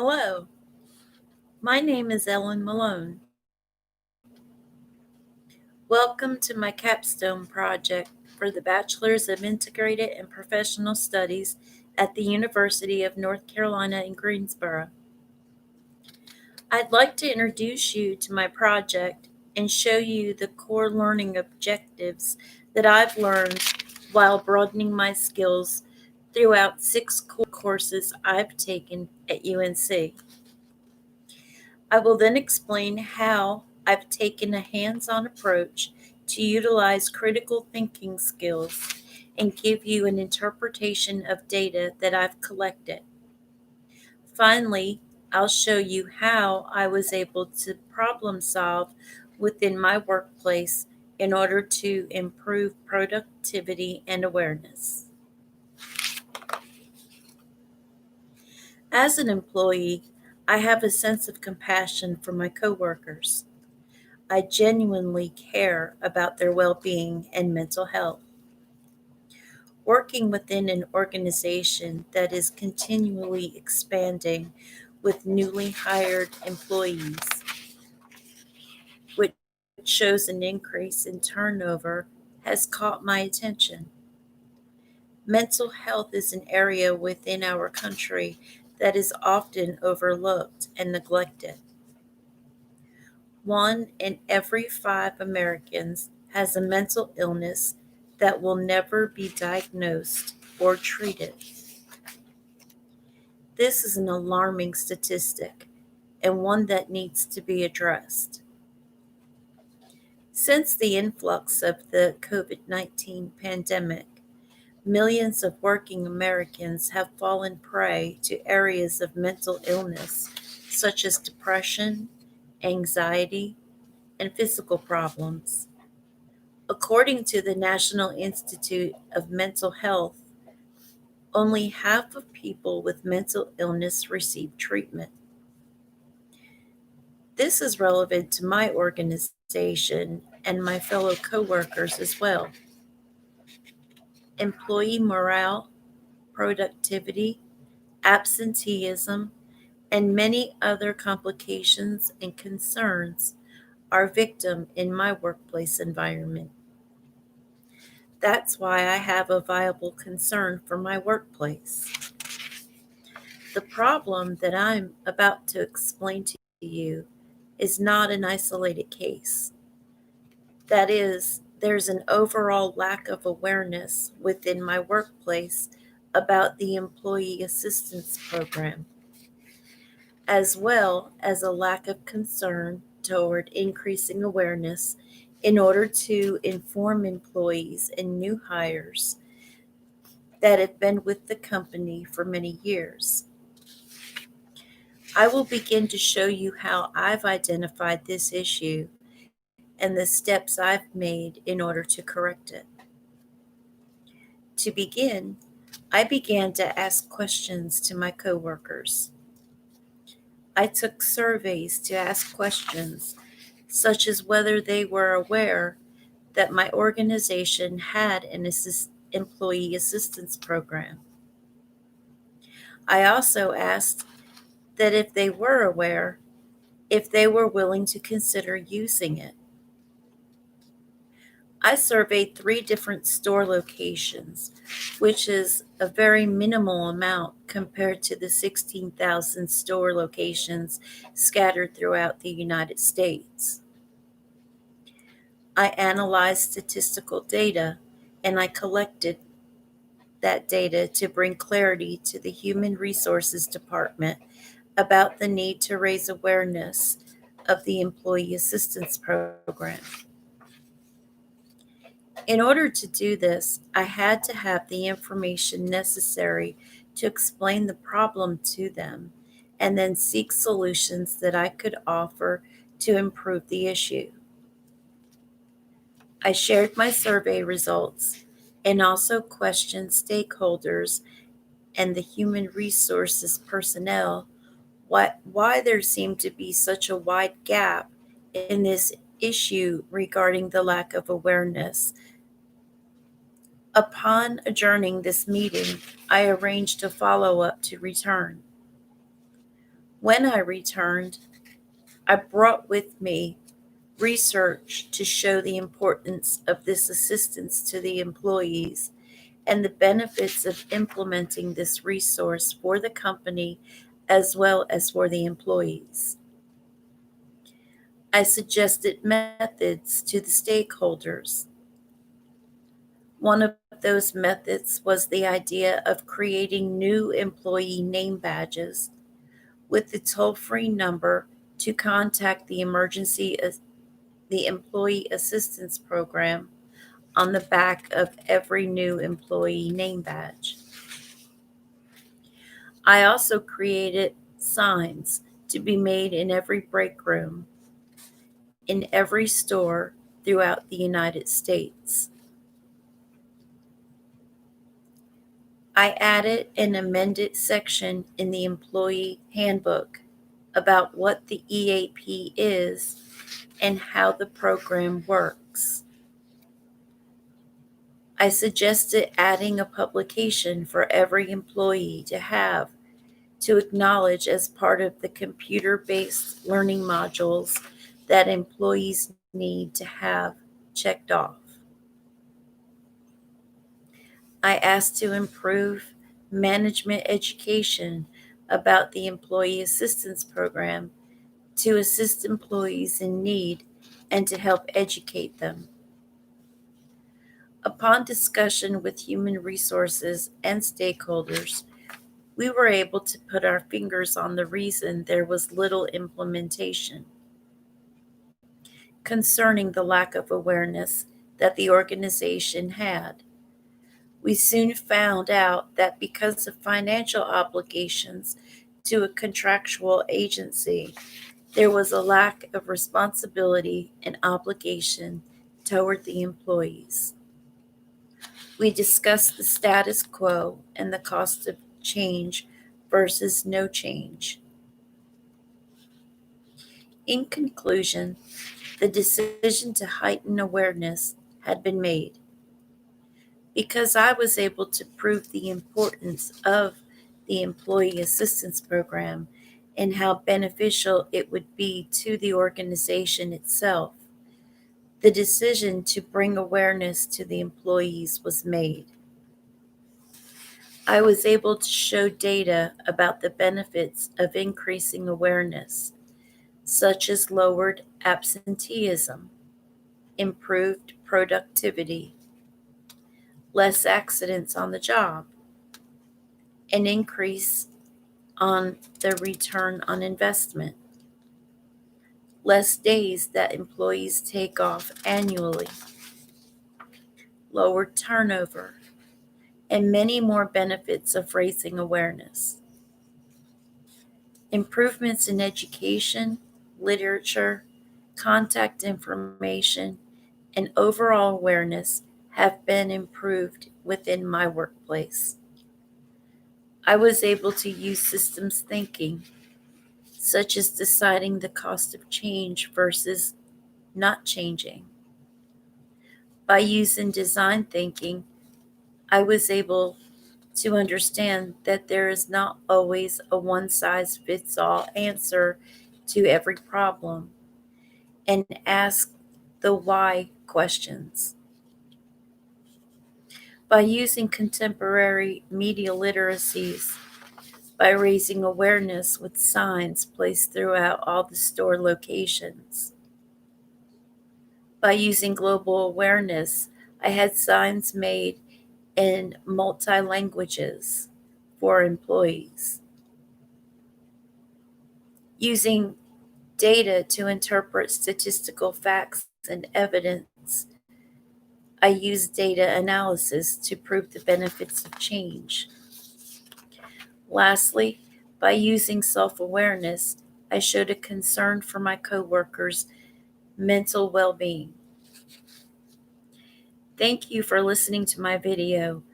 Hello, my name is Ellen Malone. Welcome to my Capstone project for the Bachelor's of Integrated and Professional Studies at the University of North Carolina in Greensboro. I'd like to introduce you to my project and show you the core learning objectives that I've learned while broadening my skills throughout 6 courses I've taken at UNC. I will then explain how I've taken a hands on approach to utilize critical thinking skills and give you an interpretation of data that I've collected. Finally, I'll show you how I was able to problem solve within my workplace in order to improve productivity and awareness. As an employee, I have a sense of compassion for my coworkers. I genuinely care about their well being and mental health. Working within an organization that is continually expanding with newly hired employees, which shows an increase in turnover, has caught my attention. Mental health is an area within our country that is often overlooked and neglected. 1 in every 5 Americans has a mental illness that will never be diagnosed or treated. This is an alarming statistic and one that needs to be addressed. Since the influx of the COVID-19 pandemic, millions of working Americans have fallen prey to areas of mental illness such as depression, anxiety, and physical problems. According to the National Institute of Mental Health, only half of people with mental illness receive treatment. This is relevant to my organization and my fellow coworkers as well. Employee morale, productivity, absenteeism, and many other complications and concerns are victim in my workplace environment. That's why I have a viable concern for my workplace. The problem that I'm about to explain to you is not an isolated case. That is, there's an overall lack of awareness within my workplace about the Employee Assistance Program, as well as a lack of concern toward increasing awareness in order to inform employees and new hires that have been with the company for many years. I will begin to show you how I've identified this issue and the steps I've made in order to correct it. To begin, I began to ask questions to my coworkers. I took surveys to ask questions such as whether they were aware that my organization had an employee assistance program. I also asked that if they were aware, if they were willing to consider using it. I surveyed 3 different store locations, which is a very minimal amount compared to the 16,000 store locations scattered throughout the United States. I analyzed statistical data and I collected that data to bring clarity to the Human Resources Department about the need to raise awareness of the Employee Assistance Program. In order to do this, I had to have the information necessary to explain the problem to them and then seek solutions that I could offer to improve the issue. I shared my survey results and also questioned stakeholders and the human resources personnel why there seemed to be such a wide gap in this issue regarding the lack of awareness. Upon adjourning this meeting, I arranged a follow up to return. When I returned, I brought with me research to show the importance of this assistance to the employees and the benefits of implementing this resource for the company as well as for the employees. I suggested methods to the stakeholders. One of those methods was the idea of creating new employee name badges with the toll-free number to contact the Employee Assistance Program on the back of every new employee name badge. I also created signs to be made in every break room, in every store throughout the United States. I added an amended section in the employee handbook about what the EAP is and how the program works. I suggested adding a publication for every employee to have to acknowledge as part of the computer-based learning modules that employees need to have checked off. I asked to improve management education about the Employee Assistance Program to assist employees in need and to help educate them. Upon discussion with human resources and stakeholders, we were able to put our fingers on the reason there was little implementation. Concerning the lack of awareness that the organization had, we soon found out that because of financial obligations to a contractual agency, there was a lack of responsibility and obligation toward the employees. We discussed the status quo and the cost of change versus no change. In conclusion, the decision to heighten awareness had been made. Because I was able to prove the importance of the Employee Assistance Program and how beneficial it would be to the organization itself, the decision to bring awareness to the employees was made. I was able to show data about the benefits of increasing awareness, such as lowered absenteeism, improved productivity, less accidents on the job, an increase on the return on investment, less days that employees take off annually, lower turnover, and many more benefits of raising awareness. Improvements in education, literature, contact information, and overall awareness have been improved within my workplace. I was able to use systems thinking, such as deciding the cost of change versus not changing. By using design thinking, I was able to understand that there is not always a one size fits all answer to every problem and ask the why questions. By using contemporary media literacies, by raising awareness with signs placed throughout all the store locations. By using global awareness, I had signs made in multi languages for employees. Using data to interpret statistical facts and evidence, I used data analysis to prove the benefits of change. Lastly, by using self awareness, I showed a concern for my coworkers' mental well being. Thank you for listening to my video.